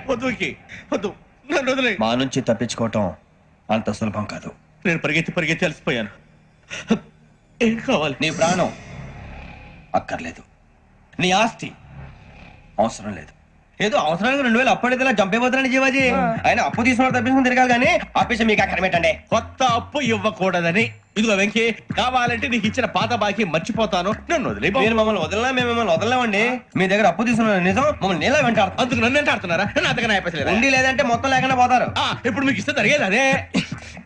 వద్దు వద్దు, నన్ను వదిలే. మా నుంచి తప్పించుకోవటం అంత సులభం కాదు. నేను పరిగెత్తి అలసిపోయాను. ఏం కావాలి? నీ ప్రాణం అక్కర్లేదు, నీ ఆస్తి అవసరం లేదు. ఏదో అవసరానికి 2000 అప్పటిలా చంపేపోతున్నాడు జీవాజీ. ఆయన అప్పు తీసుకున్న తప్పించుకుని తిరగాలి కానీ ఆపేసి మీకు అక్కడ పెట్టండి. కొత్త అప్పు ఇవ్వకూడదని. ఇదిగో వెంకీ, కావాలంటే నీకు ఇచ్చిన పాత బాకీ మర్చిపోతాను, నన్ను వదిలే. మీరు మమ్మల్ని వదలనా? మేము మిమ్మల్ని వదలలేమండి. మీ దగ్గర అప్పు తీసుకున్న నిజం మమ్మల్ని నీలా వెంటాడుతుంది. అందుకు నన్ను ఎంత ఆడుతున్నారా? నన్ను అంతగా అయిపోలేదు. ఉండి లేదంటే మొత్తం లేకుండా పోతారు. ఇప్పుడు మీకు ఇస్తే జరిగేది అదే.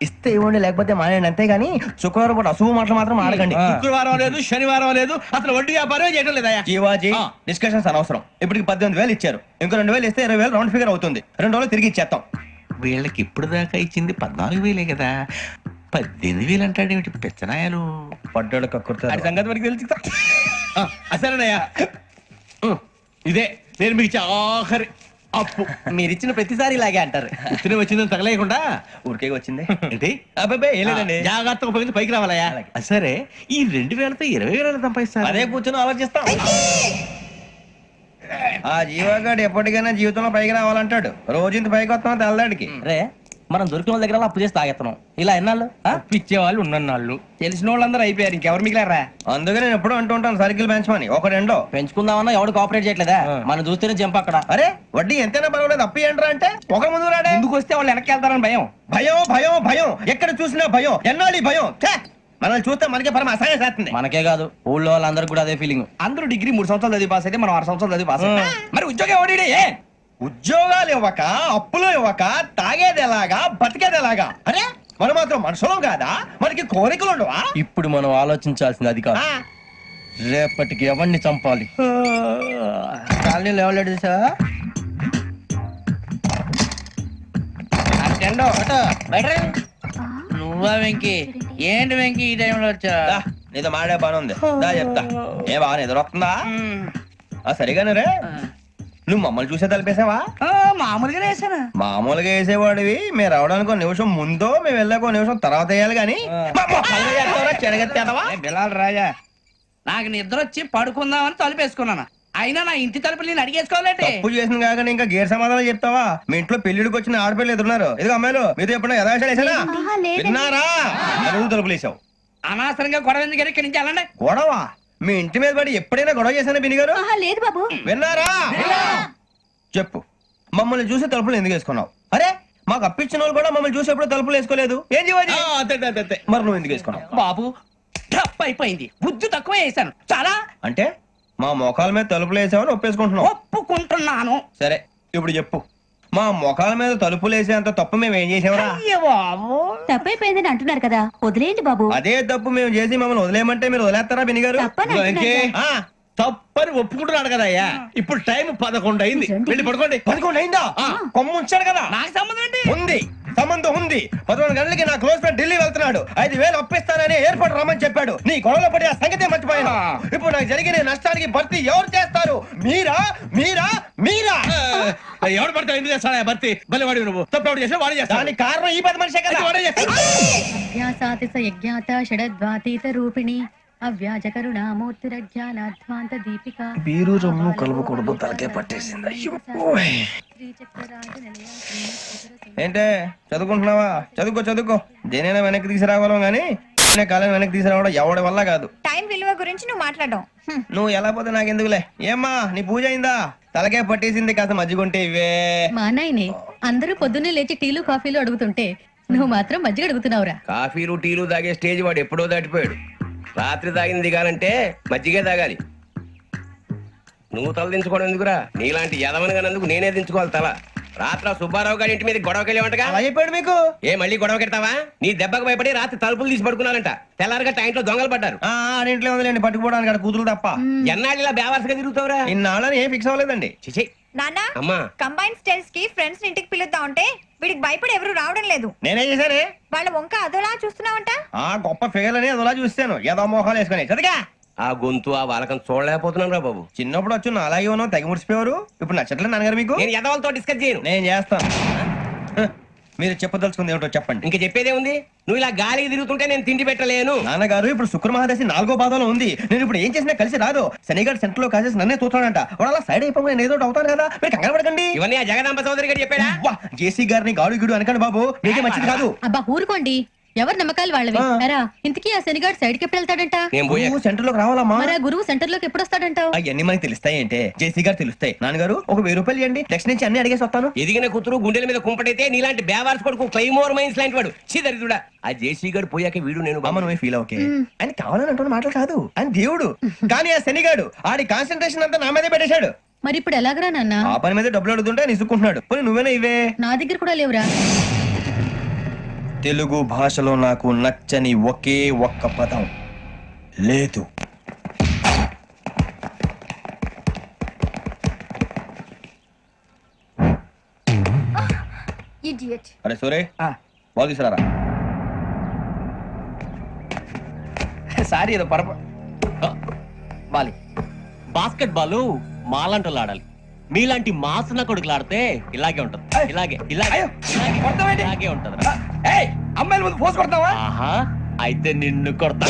ఇస్తే ఇవ్వండి, లేకపోతే మానేయండి, అంతేగాని శుక్రవారం పూట అశుభ మాటలు మాత్రం ఆడకండి. శుక్రవారం లేదు, శనివారం లేదు, అసలు వడ్డీ వ్యాపారం చేయడం లేదా? జీవాజీ, డిస్కషన్స్ అనవసరం. ఇప్పటికి 18,000 ఇచ్చారు, ఇంకో 2,000 ఇస్తే 20,000 రౌండ్ ఫిగర్ అవుతుంది. 2 రోజులు తిరిగి ఇచ్చేస్తాం. వీళ్ళకి ఇప్పుడు దాకా ఇచ్చింది 14,000 కదా, 18,000 అంటాడేమిటి పెచ్చనాయాలు? పడ్డాడు కక్కుర్తాడు. సంగతి వరకు తెలుసు. అసలేనయ్యా, ఇదే నేను మీకు ఇచ్చే ఆఖరి అప్పు. మీరు ఇచ్చిన ప్రతిసారి ఇలాగే అంటారు. ఇతనే వచ్చిందని తగలేయకుండా ఊరికే వచ్చింది ఏంటి? అబ్బాయి ఏం లేదండి. జాగ్రత్తగా ఉపయోగించి పైకి రావాలయ్యా. సరే, ఈ 2,000తో 20,000 సంపాదిస్తారు. అదే కూర్చొని ఆలోచిస్తాం. ఆ జీవగాడు ఎప్పటికైనా జీవితంలో పైకి రావాలంటాడు. రోజు ఇంత పైకి వస్తాం తెల్లడికి. రే, మనం దొరికిన వాళ్ళ దగ్గర అప్పు చేసి తాగెత్తనం. ఇలా ఎన్నాళ్ళు ఇచ్చే వాళ్ళు ఉన్నన్నాళ్ళు. తెలిసిన వాళ్ళందరూ అయిపోయారు, ఇంకెవరు మిగిలారా? అందుకే నేను ఎప్పుడు అంటూ ఉంటాను సర్కిల్ బెంచ్ మని. ఒక రెండో పెంచుకుందామన్నా ఎవడు కోఆపరేట్ చేయట్లేదా? మనం చూస్తేనే జంప్ అక్కడ. అరే వడ్డీ ఎంతైనా పర్వాలేదు, అప్పు ఏంట్రా అంటే ఒక ముందు రాడే. ముందుకు వస్తే వాళ్ళు వెనక్కి వెళ్తారని భయం. భయం భయం భయం, ఎక్కడ చూసినా భయం. ఎన్నాళ్ళు భయం? మనల్ని చూస్తే మనకే పరమ అసహాయం చేస్తుంది. మనకే కాదు, ఊళ్ళో వాళ్ళందరూ కూడా అదే ఫీలింగ్. అందరూ డిగ్రీ 3 సంవత్సరాలు చదివి పాస్ అయితే మనం 6 సంవత్సరాలు చదివి పాస్ అయ్యాం. మరి ఉద్యోగం ఎవడి? ఉద్యోగాలు ఇవ్వక, అప్పులు ఇవ్వక, తాగేది ఎలాగా, బతికేది ఎలాగా? అరే మనం మాత్రం మనుషులం కాదా? మనకి కోరికలు ఉండవా? ఇప్పుడు మనం ఆలోచించాల్సింది అది కాదు, రేపటికి ఎవరిని చంపాలి. కాలనీలో ఎవరు సార్? నువ్వా వెంకీ? ఏంటి వెంకీ ఈ టైంలో వచ్చా? నీతో మాడే పని ఉంది, దా చెప్తా. ఏ బాగా నిద్రొస్తుందా? సరిగానే రే, నువ్వు మమ్మల్ని చూసే తలిపేసావా? మామూలుగానే వేసానా? మామూలుగా వేసేవాడివి. మేము రావడానికి 1 నిమిషం ముందో, మేము వెళ్ళాక 1 నిమిషం తర్వాత వేయాలి కానీ బిలాల్ రాజా, నాకు నిద్ర వచ్చి పడుకుందామని తలుపేసుకున్నాను. అయినా నా ఇంటి తలుపులు నేను అడిగేసుకోవాలంటే తప్పు చేసిన కాక ఇంకా గేర్ సమాధానం చెప్తావా? మీ ఇంట్లో పెళ్లిడికి వచ్చిన ఆడపిల్లలు ఎదురున్నారు. ఇది అమ్మాయిలు మీతో ఎప్పుడైనా యథాశాలు వేసానా? విన్నారా? అడుగు తలుపులు వేసావు. అనవసరంగా గొడవ ఎందుకు ఇక్కడి నుంచి వెళ్ళండి. గొడవ? మీ ఇంటి మీద పడి ఎప్పుడైనా గొడవ చేశానా బిని గారు? లేదు బాబు. విన్నారా? చెప్పు, మమ్మల్ని చూసి తలుపులు ఎందుకు వేసుకున్నావు? అరే మాకు అప్పించిన వాళ్ళు కూడా మమ్మల్ని చూసి ఎప్పుడు తలుపులు వేసుకోలేదు. ఏం చేయాలి? మరి నువ్వు ఎందుకు వేసుకున్నావు? బాబు టప్ అయిపోయింది, బుద్ధి తక్కువ వేసాను చాలా. అంటే మా మొఖాల మీద తలుపులు వేసామని ఒప్పేసుకుంటున్నావు? ఒప్పుకుంటున్నాను. సరే ఇప్పుడు చెప్పు, మా మొఖాల మీద తలుపులు వేసేంత తప్పు మేము ఏం చేసామరా? తప్పైపోయిందని అంటున్నారు కదా, వదిలేయండి బాబు. అదే తప్పు మేము చేసి మమ్మల్ని వదిలేయమంటే మీరు వదిలేస్తారా బిని గారు? తప్పని ఒప్పుకుంటున్నాడు కదా అయ్యా. ఇప్పుడు టైం 11 అయింది, వెళ్ళి పడుకోండి. 11 అయిందా? కొమ్ము ఉంచాడు కదా. నాకు సంబంధం ఏంటి? ఉంది, సంబంధం ఉంది. 11 గంటలకి నా క్లోజ్ ఫ్రెండ్ ఢిల్లీ వెళ్తున్నాడు. 5,000 అప్పిస్తానని ఎయిర్పోర్ట్ రమ్మని చెప్పాడు. నీ గొడవలో పడి ఆ సంగతే మర్చిపోయాను. ఇప్పుడు నాకు జరిగిన నష్టానికి భర్తీ ఎవరు చేస్తారు? మీరా మీరా మీరా? ఎవడు పడితే ఎందుకు చేస్తాడా భర్తీ? మళ్ళీ వాడి నువ్వు తప్పు చేసా వాడు చేస్తా. దానికి కారణం ఈ 10 మనిషే కదా. యజ్ఞాత షడద్వాతీత రూపిణి అవ్యాజ కరుణామూర్తిరజ్ఞానాధ్వాంత దీపిక. బీరు రొమ్ము కలుపుకూడదు, తలకే పట్టేసింది. ఏంటే చదువుకుంటున్నావా? చదువుకో చదువుకో. దేనైనా వెనక్కి తీసుకురావాలం గానీ కాలం వెనక్కి తీసుకురావడం ఎవడి వల్ల కాదు. టైం విలువ గురించి నువ్వు మాట్లాడడం. నువ్వు ఎలా పోతే నాకు ఎందుకులే. ఏమ్మా నీ పూజ అయిందా? తలకే పట్టేసింది, కాస్త మజ్జిగుంటే ఇవే. మా నాయనే అందరూ పొద్దున్నే లేచి టీలు కాఫీలు అడుగుతుంటే నువ్వు మాత్రం మజ్జిగ అడుగుతున్నావురా. కాఫీలు టీలు తాగే స్టేజ్ వాడు ఎప్పుడో దాటిపోయాడు. రాత్రి తాగింది దిగాలంటే మజ్జిగే తాగాలి. నువ్వు తల దించుకోవడం ఎందుకురా? నీలాంటి యదవని కానందుకు నేనే దించుకోవాలి తల. రాత్ర సుబ్బారావు గారి ఇంటి మీద గొడవకెళ్ళేవంటగా. అలా చెప్పాడు మీకు? ఏ మళ్ళీ గొడవ కెడతావా? నీ దెబ్బకు భయపడి రాత్రి తలుపులు తీసి పడుకున్నారంట. తెల్లారగా టైంట్లో దొంగలు పడ్డారు. ఆడింట్లో ఉందిలేండి, పట్టుకుపోవడానికి అక్కడ కూతురు తప్ప. ఎన్నాళ్ళు ఇలా బేవర్స్గా తిరుగుతావురా? ఇన్నాళ్ళని ఏం ఫిక్స్ అవ్వలేదండి. చిచి నాన్న, అమ్మా, కంబైన్ స్టైల్స్ కి ఫ్రెండ్స్ ఇంటికి పిలుద్దాం అంటే వీడికి భయపడి ఎవరు రావడం లేదు. నేనేం చేశానే? వాళ్ళ వంక అదోలా చూస్తున్నావంట. గొప్ప ఫిగర్ అని అదోలా చూస్తాను. ఏదో మోహాలు వేసుకుని చదిగా ఆ గొంతు ఆ వాలకం చూడలేకపోతున్నాను రా బాబు. చిన్నప్పుడు వచ్చి నా అలాగే ఉన్నావు, తెగ ముడిచిపోయారు. ఇప్పుడు నచ్చట్లేదు నాన్నగారు మీకు? నేను యదవలతో డిస్కస్ చేయను. నేను చేస్తాను. మీరు చెప్పదలుచుకుంది ఏమిటో చెప్పండి. ఇంక చెప్పేదే ఉంది. నువ్వు ఇలా గాలికి తిరుగుతుంటే నేను తిండి పెట్టలేను. నాన్నగారు ఇప్పుడు శుక్ర మహాదశి 4వ పాదంలో ఉంది. నేను ఇప్పుడు ఏం చేసినా కలిసి రాదు. శనిగారు సెంటర్ లో కాసేసి నన్నే చూస్తాడంట. వాడు అలా సైడ్ అయిపోయి నేను ఏదో ఒకటి అవుతాను కదా, మీరు కంగారు పడకండి. ఇవన్నీ ఆ జగదాంబ చౌదరి గారు చెప్పాడా? జేసీ గారిని గాడు గిడు అనకండి బాబు, మీకే మంచిది కాదు. అబ్బా ఊరుకోండి, ఎవరి నమ్మకాలు వాళ్ళవి. ఎరా ఇంతకీ ఆ శనిగాడు సైడ్ కి ఎప్పుడు వెళ్తాడంట? నేను పోయా. నువ్వు సెంటర్ లోకి రావాలమ్మా. మరి ఆ గురువు సెంటర్ లోకి ఎప్పుడు వస్తాడంటావు? అవన్నీ మనకి తెలుస్తాయి అంటే జేసీ గారు తెలుస్తాయి. నాన్నగారు ఒక 1000 రూపాయలు ఇవ్వండి, నెక్స్ట్ నుంచి అన్ని అడిగేసి వస్తాను. ఎదిగిన కూతురు గుండెల మీద కుంపటైతే నీలాంటి బేవార్స్ కొడుకు క్లైమోర్ మైన్స్ లాంటి వాడు చీదరిదుడా. ఆ జేసీ గారు పోయాక వీడు నేను అమ్మ నువ్వే ఫీల్ ఓకే. ఆయన కావాలని అంటున్న మాటలు కాదు, ఆయన దేవుడు. కానీ ఆ శనిగాడు ఆడి కాన్సన్ట్రేషన్ అంతా నా మీదే పెట్టేశాడు. మరి ఇప్పుడు ఎలాగరా నాన్న? ఆ పని మీద డబ్బులు అడుగుతుంటే నిసుకుంటున్నాడు. పోనీ నువ్వేనా ఇవే? నా దగ్గర కూడా లేవురా. తెలుగు భాషలో నాకు నచ్చని ఒకే ఒక్క పదం లేదు. అరే సూరే బాగు తీసుకురారా. సారీ ఏదో పరప బాలి. బాస్కెట్ బాల్ మాలాంటి ఆడాలి. మీలాంటి మాసన కొడుకులు ఆడితే ఇలాగే ఉంటది. ఇలాగే ఇలాగే ఇలాగే ఇలాగే ఉంటది. అమ్మాయిల ముందు పోసి కొడతావా? ఆహా, అయితే నిన్ను కొడతా.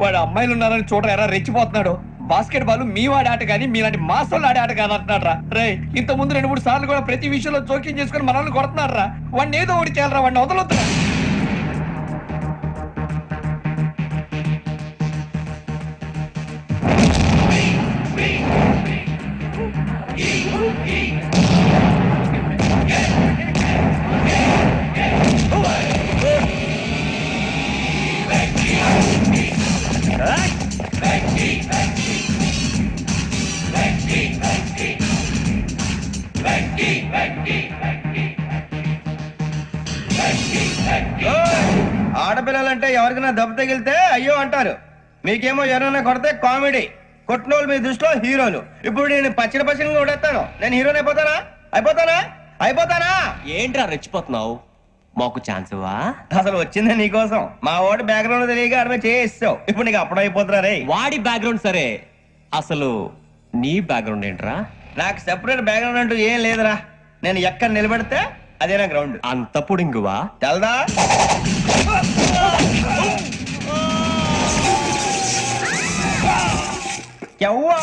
వాడు అమ్మాయిలు ఉన్నారని చూడరా ఎరా రెచ్చిపోతున్నాడు. బాస్కెట్ బాల్ మీ వాడి ఆట కానీ మీలాంటి మాసోళ్ళు ఆడే ఆట కాదు అంటున్నాడు రా. రే ఇంత ముందు 2-3 సార్లు కూడా ప్రతి విషయంలో జోక్యం చేసుకుని మనల్ని కొడుతున్నాడు రా. వాడిని ఏదో ఒకటి చేయాలరా, వాడిని వదలొద్దు. ఆడపిల్లలంటే ఎవరికైనా దెబ్బ తగిలితే అయ్యో అంటారు, మీకేమో ఎవరైనా కొడితే కామెడీ. కొట్టినోళ్ళు మీ దృష్టిలో హీరోలు. ఇప్పుడు నేను పచ్చడి కొడేస్తాను, నేను హీరోని అయిపోతానా? అయిపోతానా? ఏంట్రా రెచ్చిపోతున్నావు? మాకు ఛాన్స్ ఇవ్వా? అసలు వచ్చిందే నీకోసం. మా వాడి బ్యాక్గ్రౌండ్ తెలియక ఆడమే చేయిస్తావు. ఇప్పుడు నీకు అప్పుడు అయిపోతున్నా రే. వాడి బ్యాక్గ్రౌండ్ సరే, అసలు నీ బ్యాక్గ్రౌండ్ ఏంట్రా? నాకు సెపరేట్ బ్యాక్గ్రౌండ్ అంటూ ఏం లేదురా. నేను ఎక్కడ నిలబెడితే అదే నా గ్రౌండ్. అంత పుడింగువా? తెల్దా? ఎవ్వా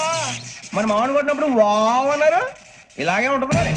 మన మామిడి కొట్టినప్పుడు వావ్ అన్నారు. ఇలాగే ఉంటుంది మరి.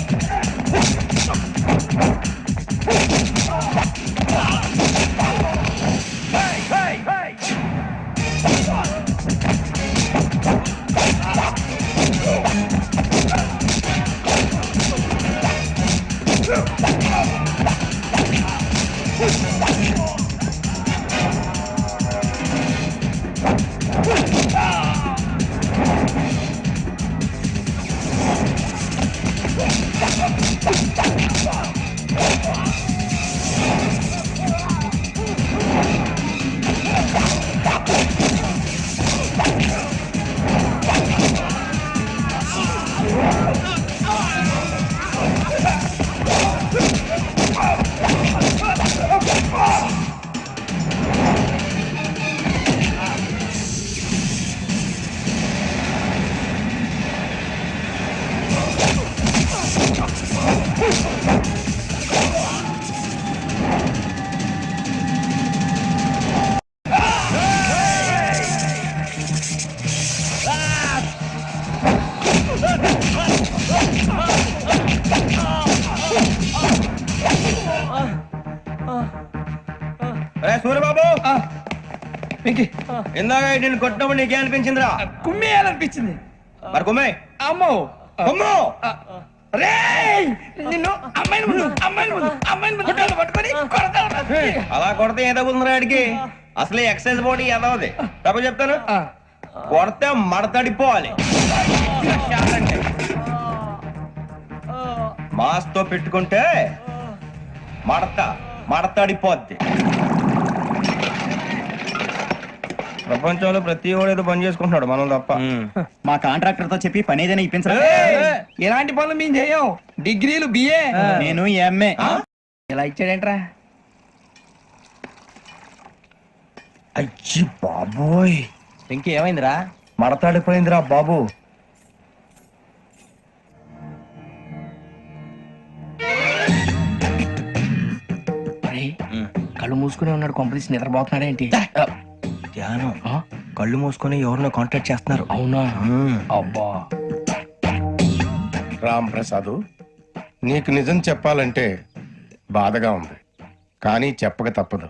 సూర్యబాబు, ఇందాక నేను కొట్టినప్పుడు నీకే అనిపించిందిరా? కుమ్మేయాలనిపించింది. మరి కుమ్మే. అమ్మో కుమ్ము. రేయ్ నిన్ను అమ్మాయిల ముందు పట్టుకొని కొడతాను. అలా కొడితే ఏ తగ్గుతుందిరా ఆడికి? అసలే ఎక్సైజ్ బాడీ ఎదవది. తప్ప చెప్తాను, కొడితే మడతడిపోవాలి. మాస్తో పెట్టుకుంటే మడతడిపోద్ది. ప్రపంచంలో ప్రతి వాడు ఏదో పని చేసుకుంటున్నాడు, మనం తప్ప. మా కాంట్రాక్టర్ తో చెప్పి పని ఏదైనా ఇప్పించరా? ఇలాంటి పనులు మేము చేయం. డిగ్రీలు బిఏ, నేను ఎంఏ. ఇలా ఇచ్చాడేంట్రా? అయ్యి బాబోయ్, ఇంకేమైందిరా? మడతాడిపోయిందిరా బాబు. మూసుకునే ఉన్నాడు, కొంపదీసి నిద్రపోతున్నాడేంటి? ధ్యానం కళ్ళు మూసుకొని ఎవరినో కాంటాక్ట్ చేస్తున్నారు. అవునా? అబ్బా. రామ్ ప్రసాద్, నీకు నిజం చెప్పాలంటే బాధగా ఉంది, కానీ చెప్పక తప్పదు.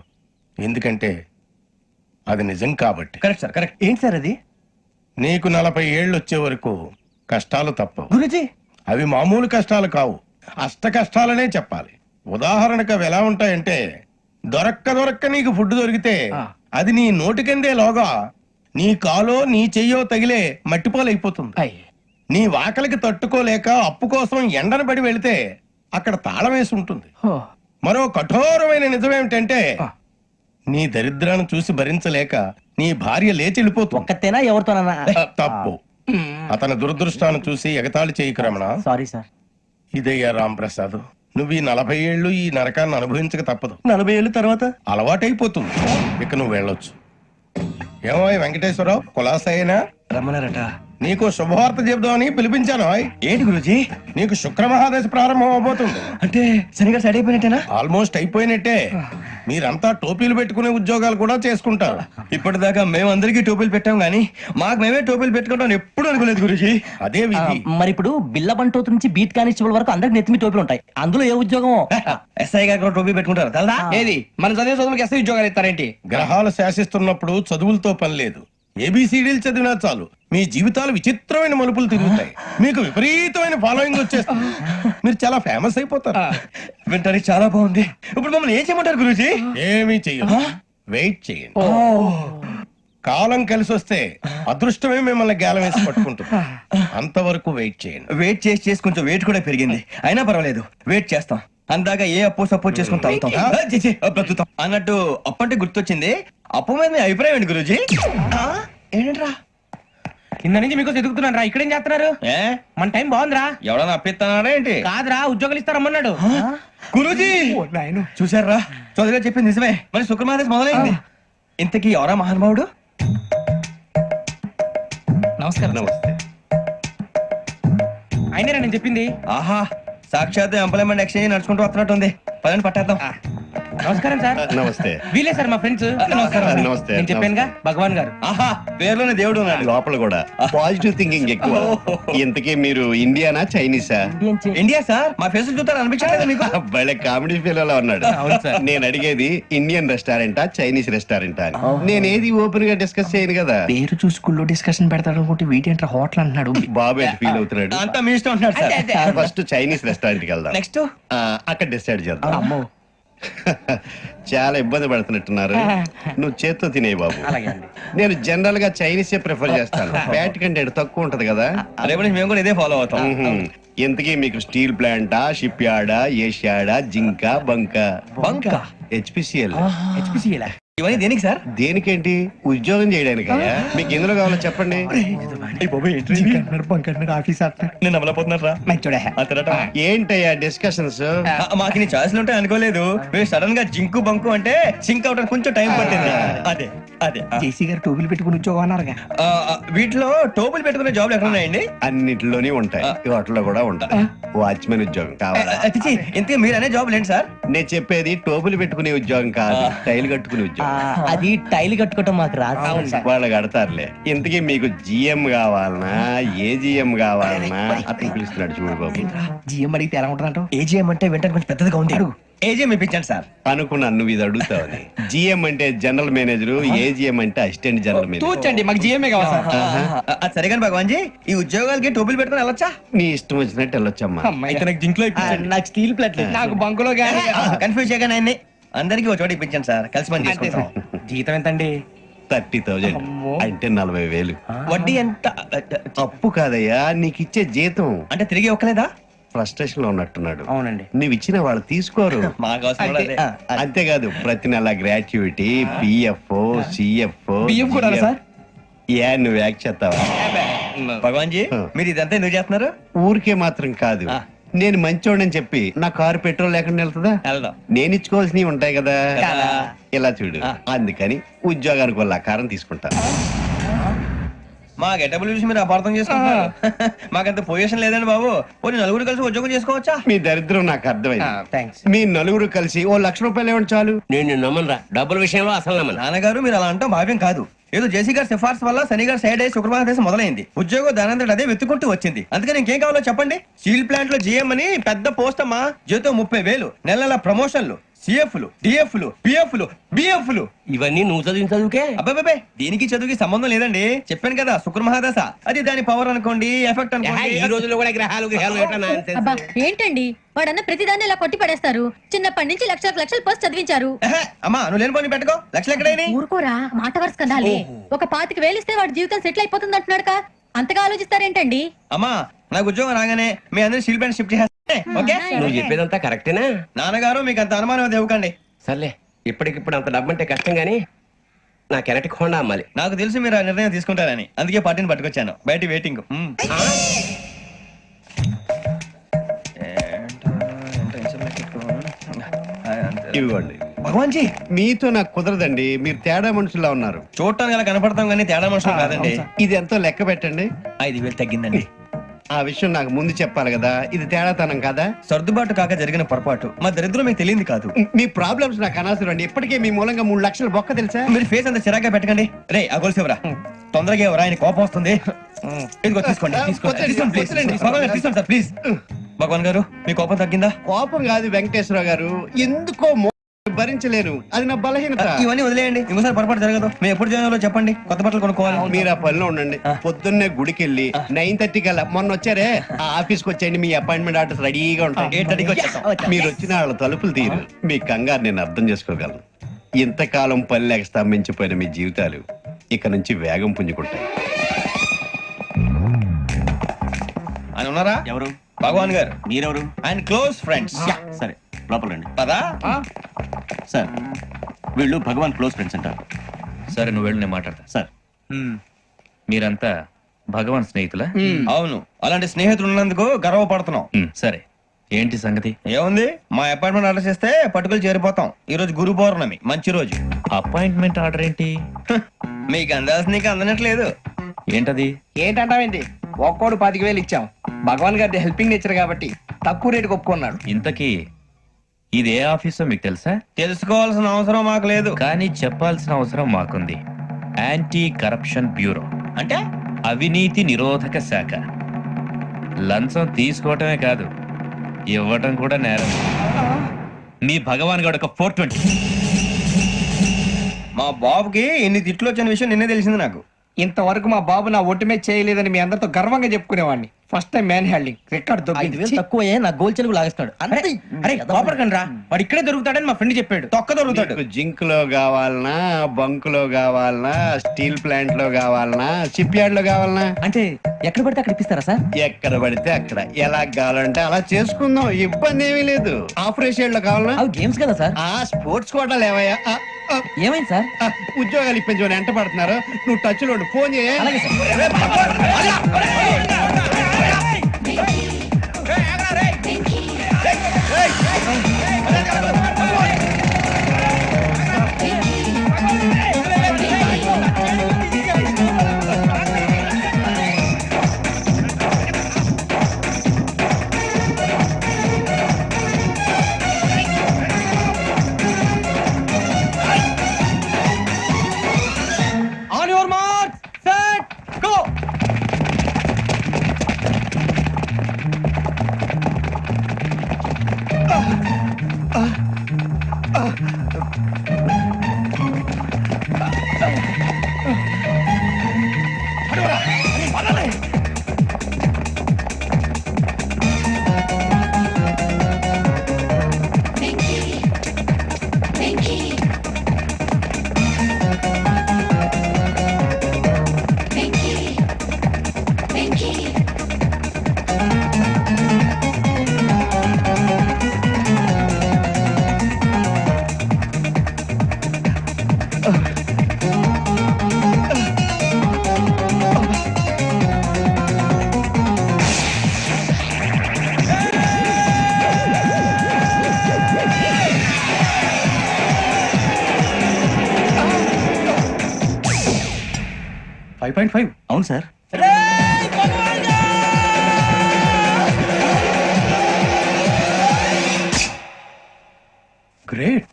ఎందుకంటే అది నిజం కాబట్టి. Correct sir, correct. ఏంటి సార్ అది? నీకు 40 ఏళ్ళు వచ్చే వరకు కష్టాలు తప్పవు. గురుజీ, అవి మామూలు కష్టాలు కావు, అష్ట కష్టాలనే చెప్పాలి. ఉదాహరణకు అవి ఎలా ఉంటాయంటే, దొరక్క నీకు ఫుడ్ దొరికితే అది నీ నోటికందే లోగా నీ కాలో నీ చెయ్యో తగిలే మట్టిపోలైపోతుంది. అయ్. నీ వాకలికి తట్టుకోలేక అప్పు కోసం ఎండను పడి వెళితే అక్కడ తాళం వేసి ఉంటుంది. హో. మరో కఠోరమైన నిజమేమిటంటే, నీ దరిద్రాన్ని చూసి భరించలేక నీ భార్య లేచి వెళ్ళిపోతుంది. ఒక్కతేనా ఎవరితోనన్నా? తప్పు. అతని దురదృష్టాన్ని చూసి ఎగతాళి చేయకు రమణ. Sorry sir. ఇదయ్యా రాంప్రసాద్, నువ్వు ఈ 40 ఏళ్ళు ఈ నరకాన్ని అనుభవించక తప్పదు. 40 ఏళ్ళ తర్వాత అలవాటైపోతుంది. ఇక నువ్వు వెళ్ళొచ్చు. ఏమో వెంకటేశ్వరరావు, కులాసైనా రమ్మన్నారట. నీకు శుభవార్త చెబుదామని పిలిపించాను. ఏంటి గురుజీ? నీకు శుక్రమహాదశ ప్రారంభం అవబోతుంది. అంటే శనిగారు సెట్ అయిపోయినట్టేనా? ఆల్మోస్ట్ అయిపోయినట్టే. మీరంతా టోపీలు పెట్టుకునే ఉద్యోగాలు కూడా చేసుకుంటారు. ఇప్పటిదాకా మేమందరికీ టోపీలు పెట్టాం గానీ మాకు మేమే టోపీలు పెట్టుకుంటాం ఎప్పుడు అనుకోలేదు గురుజీ. అదే విధి. మరి ఇప్పుడు బిల్ల బంటోతు నుంచి బీట్ కానిస్టేబుల్ వరకు అందరికి నెత్తిమి టోపీలు ఉంటాయి. అందులో ఏ ఉద్యోగం? ఎస్ఐ గారు కూడా టోపీ పెట్టుకుంటారు తెలదా? ఏది మన చదివే చదువులకు ఎస్ఐ ఉద్యోగాలు ఇస్తారేంటి? గ్రహాలు శాసిస్తున్నప్పుడు చదువులతో పని లేదు. ఏబిసిడీలు చదివినా చాలు మీ జీవితాలు విచిత్రమైన మలుపులు తిరుగుతాయి. మీకు విపరీతమైన ఫాలోయింగ్ వచ్చేస్తుంది. మీరు చాలా ఫేమస్ అయిపోతారు. వింటానికి చాలా బాగుంది. ఇప్పుడు మమ్మల్ని ఏం చేయమంటారు గురుజీ? ఏమీ చెయ్యదు, వెయిట్ చేయండి. కాలం కలిసి వస్తే అదృష్టమే మిమ్మల్ని గేలం వేసి పట్టుకుంటుంది. అంతవరకు వెయిట్ చేయండి. వెయిట్ చేసి కొంచెం వెయిట్ కూడా పెరిగింది. అయినా పర్వాలేదు, వెయిట్ చేస్తాం. అందాక ఏ అప్పు సపోర్ట్ చేసుకుని తాగుతాం. బ్రతుకుతాం అన్నట్టు అప్పు అంటే గుర్తొచ్చింది. అప్పు మీద మీ అభిప్రాయం ఏంటి గురుజీ? ఏంటరా కింద నుంచి మీకు ఎదుగుతున్నాను రా. ఇక్కడేం చేస్తున్నారు? ఏ మన టైం బాగుందిరా. ఎవడన్నా అప్పిస్తున్నాడా ఏంటి? కాదురా, ఉద్యోగాలు ఇస్తారమ్మన్నాడు. గురుజీ చూసారా, చౌదరి గారు చెప్పింది నిజమే. మరి శుక్రమాదేశ్ మొదలైంది. ఇంతకీ ఎవరా మహానుభావుడు? నమస్కారం. నమస్తే. అయినరా నేను చెప్పింది? ఆహా, సాక్షాత్ ఎంప్లాయ్మెంట్ ఎక్స్చేంజ్ నడుచుకుంటూ వస్తున్నట్టు ఉంది. పదండి పట్టేద్దాం. నమస్కారం సార్. నమస్తే. వీలే సార్ మా ఫ్రెండ్స్. నమస్కారం. నమస్తే. నేను చెప్పానుగా భగవాన్ గారు. ఆహా, పేర్లోనే దేవుడు ఉన్నాడు. లోపల కూడా పాజిటివ్ థింకింగ్ ఎక్కువ. ఇంతకీ మీరు ఇండియానా చైనీసా? ఇండియా సార్, మా ఫేస్ చూస్తారు అనిపించలేదు మీకు? భలే కామెడీ ఫీల్ అలా ఉన్నాడు. అవును సార్. నేను అడిగేది ఇండియన్ రెస్టారెంటా చైనీస్ రెస్టారెంటా అని. నేనేది ఓపెన్ గా డిస్కస్ చేయను కదా. పేరు చూసుకుల్లో డిస్కషన్ పెడతాడు అనుకుంటే వీటి ఏంట్రా హోటల్ అంటున్నాడు. బాబు ఎట్ ఫీల్ అవుతున్నాడు. అంతా మీ ఇష్టం ఉంటున్నాడు సార్. ఫస్ట్ చైనీస్ రెస్టారెంట్ కి వెళ్దాం. నెక్స్ట్ అక్కడ డిసైడ్ చేద్దాం. అమ్మో. చాలా ఇబ్బంది పడుతున్నట్టున్నారు. నువ్వు చేత్తో తినే బాబు. అలాగే అండి. నేను జనరల్ గా చైనీసే ప్రిఫర్ చేస్తాను. ఫ్యాట్ కంటెంట్ తక్కువ ఉంటది కదా. రేపు నుంచి మేము కూడా ఇదే ఫాలో అవుతాం. ఇంతకీ మీకు స్టీల్ ప్లాంటా, షిప్ యార్డా, ఏషియాడా, జింక, బంకా? బంక హెచ్పిసిఎల్. హెచ్పిసిఎలా? ఇవన్నీ దేనికి సార్? దేనికేంటి? ఉద్యోగం చేయడానికి. మీకు ఎందులో కావాలో చెప్పండి. నేను అమలపోతున్నారా? ఏంటయ్యా డిస్కషన్స్? మాకు నీ ఛాయిస్లు ఉంటాయి అనుకోలేదు. మీరు సడన్ గా జింకు బంకు అంటే సింక్ అవడానికి కొంచెం టైం పట్టింది. అదే అదే జేసీ గారు టోపీలు పెట్టుకుని ఉద్యోగం అన్నారుగా. వీటిలో టోపులు పెట్టుకునే జాబ్లు ఎక్కడ ఉన్నాయండి? అన్నిటిలోనే ఉంటాయి, వాటిలో కూడా ఉంటాయి. వాచ్మెన్ ఉద్యోగం కావాలా? అతిచి ఇంతకీ మీరు అనే జాబ్ ఏంటి సార్? నేను చెప్పేది టోపులు పెట్టుకునే ఉద్యోగం కాదు, టైల్ కట్టుకునే ఉద్యోగం. అది టైల్ కట్టుకోవటం మాకు రాదు. వాళ్ళు కడతారులే. ఇంతకీ మీకు జిఎం కావాలనా, ఏ జిఎం కావాలనా? అతను పిలుస్తున్నాడు చూడు బాబు. జిఎం అడిగితే ఎలా ఉంటుందంట? ఏజీఎం అంటే వెంటనే కొంచెం పెద్దదిగా ఉంది. ఏజీఎం ఇప్పించండి సార్. అనుకున్నాను నువ్వు ఇది అడుగుతావని. జిఎం అంటే జనరల్ మేనేజర్, ఏజిఎం అంటే అసిస్టెంట్ జనరల్ మేనేజర్. తూచండి, మాకు జిఎంఏ కావాలి సార్. అది సరే కానీ భగవాన్ జీ, ఈ ఉద్యోగాలకి టోపులు పెట్టుకుని వెళ్ళొచ్చా? నీ ఇష్టం వచ్చినట్టు వెళ్ళొచ్చమ్మా. అయితే నాకు జింక్లో నాకు స్టీల్ ప్లేట్ నాకు బంకులో గానీ. కన్ఫ్యూజ్ చేయగానే ఆయన్ని అందరికీ ఒక చోట ఇప్పించండి సార్. కలిసి పని చేసుకుంటాం. జీతం ఎంతండి? 30,000 అంటే 40,000. వడ్డీ ఎంత? అప్పు కాదయ్యా, నీకు ఇచ్చే జీతం. అంటే తిరిగి ఒక్కలేదా? ఫ్రస్ట్రేషన్ లో ఉన్నట్టున్నాడు. అవునండి. నువ్వు ఇచ్చిన వాళ్ళు తీసుకోరు. మాకు అవసరం కూడా అదే. అంతేకాదు ప్రతి నెల గ్రాట్యుటీ, పిఎఫ్, సిఎఫ్. బియ్యం కూడా సార్? ఏ నువ్వు యాక్ట్ చేస్తావా? భగవాన్ జీ, మీరు ఇదంతా ఎందుకు చేస్తున్నారు? ఊరికే మాత్రం కాదు, నేను మంచోడని చెప్పి నా కారు పెట్రోల్ లేకుండా వెళ్తుందా? వెళ్దాం. నేను ఇచ్చుకోవాల్సినవి ఉంటాయి కదా. ఇలా చూడు, ఆ. అందుకని ఉద్యోగానికి వాళ్ళ ఆకారం తీసుకుంటా. మా గెటబుల్ చూసి మీరు అపార్థం చేసుకుంటున్నారు. మాకంత పొజిషన్ లేదండి బాబు. పోనీ నలుగురు కలిసి ఉద్యోగం చేసుకోవచ్చా? మీ దరిద్రం నాకు అర్థమైంది. థ్యాంక్స్. మీ నలుగురు కలిసి ఓ ₹1,00,000 ఇవ్వండి చాలు. నేను నమ్మనరా, డబ్బుల విషయంలో అసలు నమ్మను. నాన్నగారు మీరు అలా అంటాం భావ్యం కాదు. ఏదో జేసీ గారి సిఫార్సు వల్ల శని గారు సైడ్ అయ్యి శుక్రవారం దేశం మొదలైంది. ఉద్యోగం దానంతటి అదే వెతుకుంటూ వచ్చింది. అందుకని ఇంకేం కావాలో చెప్పండి. స్టీల్ ప్లాంట్ లో జీఎం అని పెద్ద పోస్ట్ అమ్మా. జీతం 30,000, నెల నెల ప్రమోషన్లు, సిఎఫ్లు, డిఎఫ్లు, పిఎఫ్లు, బిఎఫ్లు. ఇవన్నీ నువ్వు చదివిన చదువుకే. అబ్బాబే దీనికి చదువుకి సంబంధం లేదండి. చెప్పాను కదా శుక్ర మహాదశ. అది దాని పవర్ అనుకోండి, ఎఫెక్ట్ ఈ అనుకోండి. రోజుల్లో కూడా గ్రహాలు ఎట్లా nonsense? అబ్బా ఏంటండి వాడన్న ప్రతిదాన్ని ఇలా కొట్టి పడేస్తారు. చిన్నప్పటి నుంచి లక్షలకు లక్షలు పోస్ట్ చదివించారు. ఎహె, అమ్మా నువ్వు లేని పోనీ పెట్టుకో. లక్షలు ఎక్కడైనా ఊరుకోరా, మాట వరుస కదాలే. ఒక 25,000 ఇస్తే వాడి జీవితం సెటిల్ అయిపోతుంది అంటున్నాడుగా. అంతగా ఆలోచిస్తారేంటండి? అమ్మా నాకు ఉద్యోగం రాగానే మీ అందరూ స్టీల్ ప్లాంట్ షిఫ్ట్ చేస్తే ఓకే. నువ్వు చెప్పేదంతా కరెక్టేనా? నాన్నగారు మీకు అంత అనుమానం అది ఇవ్వకండి. సర్లే, ఇప్పటికిప్పుడు అంత డబ్బు అంటే కష్టం గానీ నా కెనటిక్ హోండా అమ్మాలి. నాకు తెలుసు మీరు ఆ నిర్ణయం తీసుకుంటారని, అందుకే పార్టీని పట్టుకొచ్చాను. బయట వెయిటింగ్. ఇవ్వండి. భగవాన్ జీ మీతో నాకు కుదరదండి. మీరు తేడా మనుషుల్లా ఉన్నారు. చూడటానికి అలా కనపడతాం కానీ తేడా మనుషులు కాదండి. ఇది ఎంతో లెక్క పెట్టండి. 5,000 తగ్గిందండి. ఆ విషయం నాకు ముందు చెప్పాలి కదా. ఇది తేడాతనం కదా. సర్దుబాటు కాక జరిగిన పొరపాటు. మా దరిద్రం మీకు తెలియదు కాదు. మీ ప్రాబ్లమ్స్ నాకు అనవసరం అండి. ఇప్పటికే మీ మూలంగా 3 లక్షలు బొక్క తెలుసా. మీరు ఫేస్ అంత చిరాగ్గా పెట్టకండి. రే ఆ గొలుసు ఎవరా? తొందరగా ఎవరా? ఆయన కోపం వస్తుంది. ఇదిగో తీసుకోండి. తీసుకోండి ప్లీజ్. భగవాన్ గారు తీసుకోండి సార్ ప్లీజ్. భగవాన్ గారు మీ కోపం తగ్గిందా? కోపం కాదు వెంకటేశ్వరరావు గారు, ఎందుకో భరించలేను. అది నా బలహీనత. ఇవన్నీ వదిలేయండి. ఇంకోసారి పొరపాటు జరగదు. మేము ఎప్పుడు జాయిన్ చెప్పండి. కొత్త బట్టలు కొనుక్కోవాలి. మీరు ఆ పనిలో ఉండండి. పొద్దున్నే గుడికి వెళ్ళి 9:30 కల్లా, మొన్న వచ్చారే ఆ ఆఫీస్కి వచ్చేయండి. మీ అపాయింట్మెంట్ ఆర్డర్స్ రెడీగా ఉంటాయి. 8:30కి వచ్చేస్తాం. మీరు వచ్చిన వాళ్ళ తలుపులు తీరు. మీ కంగారు నేను అర్థం చేసుకోగలను. ఇంతకాలం పని లేక స్తంభించిపోయిన మీ జీవితాలు ఇక నుంచి వేగం పుంజుకుంటాయి. ఆయన ఉన్నారా? ఎవరు? భగవాన్ గారు. మీరెవరు? ఆయన క్లోజ్ ఫ్రెండ్స్. సరే లోపల రండి. పదా సార్ వీళ్ళు భగవాన్ క్లోజ్ ఫ్రెండ్స్ అంటారు. సరే నువ్వు వెళ్ళి నేను మాట్లాడతా. సార్ మీరంతా భగవాన్ స్నేహితులా? అవును, అలాంటి స్నేహితులు ఉన్నందుకు గర్వపడుతున్నాం. సరే ఏంటి సంగతి? ఏముంది, మా అపాయింట్మెంట్ ఆర్డర్ చేస్తే పట్టుకులు చేరిపోతాం. ఈ రోజు గురు పౌర్ణమి, మంచి రోజు. అపాయింట్మెంట్ ఆర్డర్ ఏంటి? మీకు అందాల్సిన నీకు అందనట్లేదు. ఏంటది? ఏంటంటావేంటి? ఒక్కోడు 25,000 ఇచ్చాం. భగవాన్ గారి హెల్పింగ్ నేచర్ కాబట్టి తక్కువ రేటుకి ఒప్పుకున్నాడు. ఇంతకీ ఇది ఏ ఆఫీసో మీకు తెలుసా? తెలుసుకోవాల్సిన అవసరం మాకు లేదు. కానీ చెప్పాల్సిన అవసరం మాకుంది. యాంటీ కరప్షన్ బ్యూరో, అంటే అవినీతి నిరోధక శాఖ. లంచం తీసుకోవటమే కాదు, ఇవ్వటం కూడా నేరం. మీ భగవాన్ గడు ఒక 420. మా బాబుకి ఇన్ని తిట్లు వచ్చిన విషయం నిన్నే తెలిసింది నాకు. ఇంతవరకు మా బాబు నా ఒట్టుమే చేయలేదని మీ అందరితో గర్వంగా చెప్పుకునేవాడిని. First time man handling record 5,000 తక్కువే నా గోల్ చెలుగు లాగేస్తాడు. అరే కోపడకండి రా, వాడు ఇక్కడే దొరుకుతాడని మా ఫ్రెండ్ చెప్పాడు. తొక్క దొరుకుతాడు. మీకు జింక్ లో కావాలనా, బంక్ లో కావాలనా, స్టీల్ ప్లాంట్ లో కావాలనా, షిప్ యార్డ్ లో కావాలనా? అంటే ఎక్కడ పడితే అక్కడ ఇప్పిస్తారా సార్? ఎక్కడ పడితే అక్కడ, ఎలా కావాలంటే అలా చేసుకుందాం. ఇబ్బంది ఏమీ లేదు. ఆపరేషన్ లో కావాలనా? అవి గేమ్స్ కదా సార్. ఆ స్పోర్ట్స్ కోటా లేవయ్యా. ఏమైంది సార్? ఉద్యోగాలు ఇప్పించమని ఎంట పడుతున్నారు. నువ్వు టచ్ లో ఉండు. ఫోన్ చేయ. అలాగే sir. On your mark set go. 5.5. అవును సార్. గ్రేట్.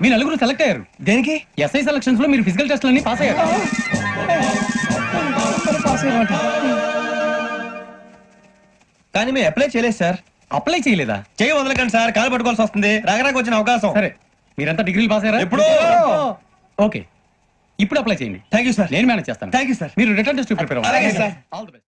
మీ నలుగురు సెలెక్ట్ అయ్యారు. దేనికి? ఎస్ఐ సెలక్షన్స్ లో మీరు ఫిజికల్ టెస్ట్ అన్ని పాస్ అయ్యారు. కానీ మేము అప్లై చేయలేదు సార్. అప్లై చేయలేదా? చేయి వదలకండి సార్, కాలు పట్టుకోవాల్సి వస్తుంది. రాగరాకు వచ్చిన అవకాశం. సరే, మీరంతా డిగ్రీలు పాస్ అయ్యారా? ఎప్పుడో. ఓకే, ఇప్పుడు అప్లై చేయండి. Thank you sir. నేను మేనేజ్ చేస్తాను. Thank you sir. మీరు రిటర్న్ టెస్ట్ ప్రిపేర్ అలాగే సార్. All the best.